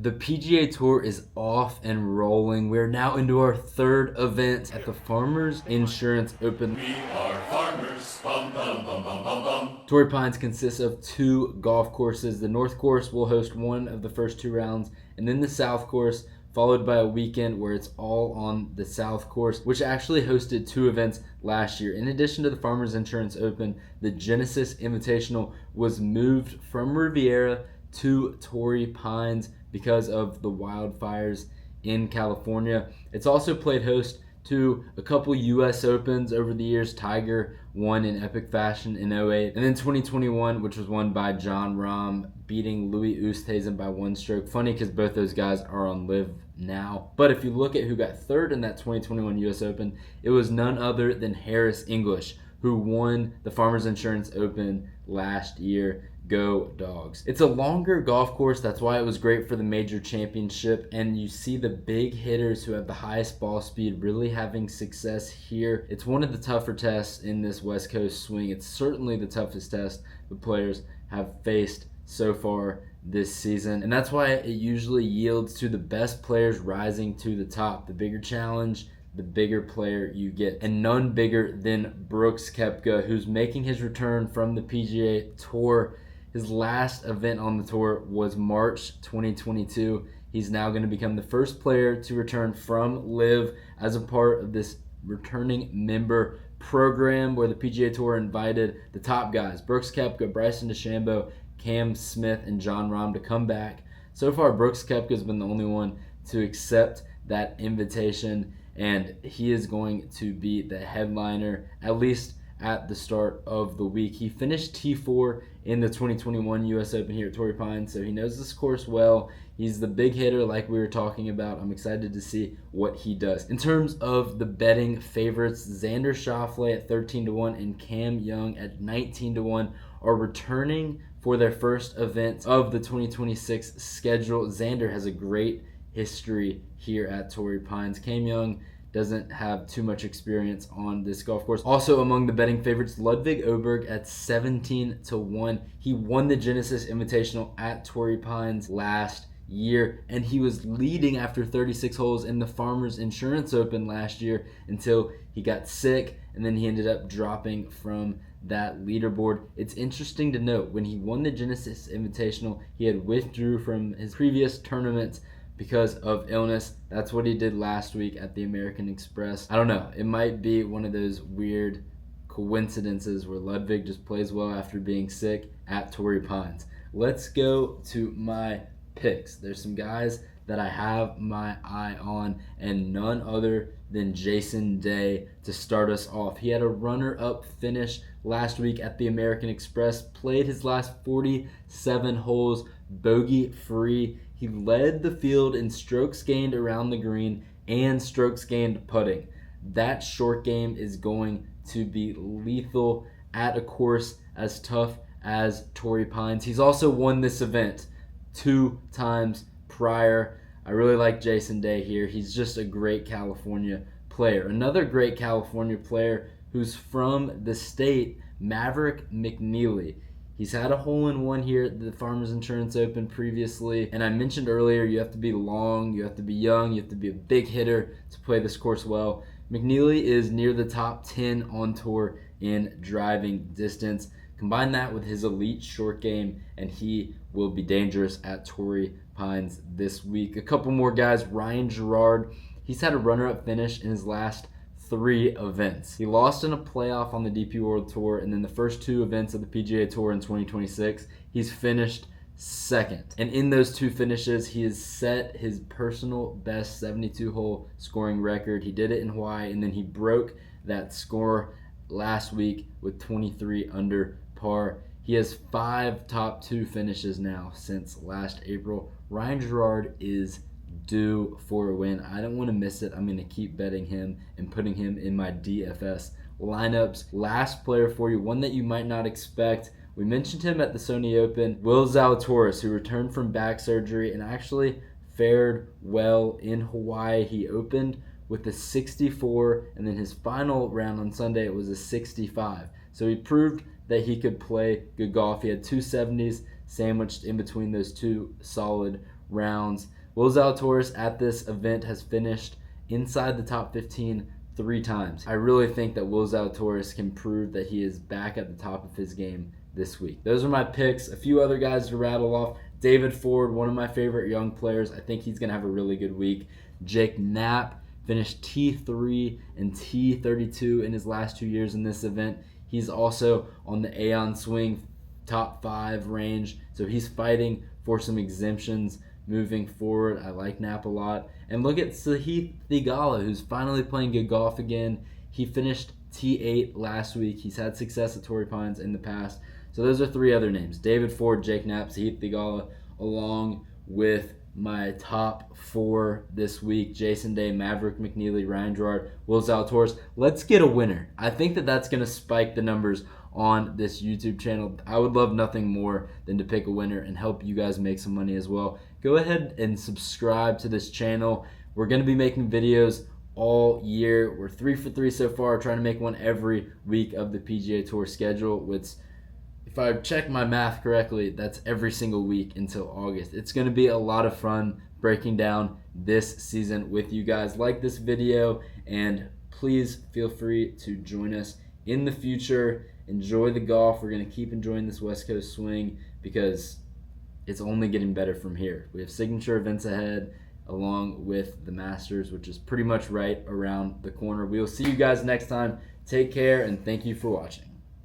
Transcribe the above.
The PGA Tour is off and rolling. We're now into our third event at the Farmers Insurance Open. We are farmers. Bum, bum, bum, bum, bum, bum. Torrey Pines consists of two golf courses. The North Course will host one of the first two rounds, and then the South Course, followed by a weekend where it's all on the South Course, which actually hosted two events last year. In addition to the Farmers Insurance Open, the Genesis Invitational was moved from Riviera to Torrey Pines because of the wildfires in California. It's also played host to a couple U.S. Opens over the years. Tiger won in epic fashion in 08. And then 2021, which was won by Jon Rahm, beating Louis Oosthuizen by one stroke. Funny because both those guys are on LIV now. But if you look at who got third in that 2021 U.S. Open, it was none other than Harris English, who won the Farmers Insurance Open last year. Go Dogs. It's a longer golf course. That's why it was great for the major championship. And you see the big hitters who have the highest ball speed really having success here. It's one of the tougher tests in this West Coast swing. It's certainly the toughest test the players have faced so far this season. And that's why it usually yields to the best players rising to the top. The bigger challenge, the bigger player you get. And none bigger than Brooks Koepka, who's making his return from the PGA Tour. His last event on the tour was March 2022. He's now going to become the first player to return from LIV as a part of this returning member program where the PGA Tour invited the top guys, Brooks Koepka, Bryson DeChambeau, Cam Smith, and Jon Rahm, to come back. So far, Brooks Koepka has been the only one to accept that invitation, and he is going to be the headliner, at least at the start of the week. He finished T4 in the 2021 U.S. Open here at Torrey Pines, so he knows this course well. He's the big hitter like we were talking about. I'm excited to see what he does. In terms of the betting favorites, Xander Schauffele at 13-1 and Cam Young at 19-1 are returning for their first event of the 2026 schedule. Xander has a great history here at Torrey Pines. Cam Young doesn't have too much experience on this golf course. Also among the betting favorites, Ludwig Åberg at 17-1. He won the Genesis Invitational at Torrey Pines last year, and he was leading after 36 holes in the Farmers Insurance Open last year until he got sick, and then he ended up dropping from that leaderboard. It's interesting to note, when he won the Genesis Invitational, he had withdrew from his previous tournaments because of illness. That's what he did last week at the American Express. I don't know. It might be one of those weird coincidences where Ludwig just plays well after being sick at Torrey Pines. Let's go to my picks. There's some guys that I have my eye on, and none other than Jason Day to start us off. He had a runner-up finish last week at the American Express, played his last 47 holes bogey-free. He led the field in strokes gained around the green and strokes gained putting. That short game is going to be lethal at a course as tough as Torrey Pines. He's also won this event 2 times prior. I really like Jason Day here. He's just a great California player. Another great California player who's from the state, Maverick McNeely. He's had a hole-in-one here at the Farmers Insurance Open previously. And I mentioned earlier, you have to be long, you have to be young, you have to be a big hitter to play this course well. McNeely is near the top 10 on tour in driving distance. Combine that with his elite short game, and he will be dangerous at Torrey Pines this week. A couple more guys, Ryan Gerard. He's had a runner-up finish in his last 3 events. He lost in a playoff on the DP World Tour, and then the first 2 events of the PGA Tour in 2026, he's finished second. And in those 2 finishes, he has set his personal best 72-hole scoring record. He did it in Hawaii, and then he broke that score last week with 23 under par. He has 5 top 2 finishes now since last April. Ryan Gerard is due for a win. I don't want to miss it. I'm going to keep betting him and putting him in my DFS lineups. Last player for you, one that you might not expect. We mentioned him at the Sony Open, Will Zalatoris, who returned from back surgery and actually fared well in Hawaii. He opened with a 64, and then his final round on Sunday, it was a 65. So he proved that he could play good golf. He had 2 70s sandwiched in between those 2 solid rounds. Will Zalatoris at this event has finished inside the top 15 3 times. I really think that Will Zalatoris can prove that he is back at the top of his game this week. Those are my picks. A few other guys to rattle off. David Ford, one of my favorite young players. I think he's going to have a really good week. Jake Knapp finished T3 and T32 in his last 2 years in this event. He's also on the Aeon Swing top 5 range, so he's fighting for some exemptions moving forward. I like Knapp a lot. And look at Sahith Theegala, who's finally playing good golf again. He finished T8 last week. He's had success at Torrey Pines in the past. So those are 3 other names: David Ford, Jake Knapp, Sahith Theegala, along with my top 4 this week: Jason Day, Maverick McNeely, Ryan Gerard, Will Zalatoris. Let's get a winner. I think that that's going to spike the numbers on this YouTube channel. I would love nothing more than to pick a winner and help you guys make some money as well. Go ahead and subscribe to this channel. We're going to be making videos all year. We're 3 for 3 so far, trying to make one every week of the PGA Tour schedule, which, if I check my math correctly, that's every single week until August. It's going to be a lot of fun breaking down this season with you guys. Like this video, and please feel free to join us in the future. Enjoy the golf. We're going to keep enjoying this West Coast swing because it's only getting better from here. We have signature events ahead, along with the Masters, which is pretty much right around the corner. We will see you guys next time. Take care, and thank you for watching.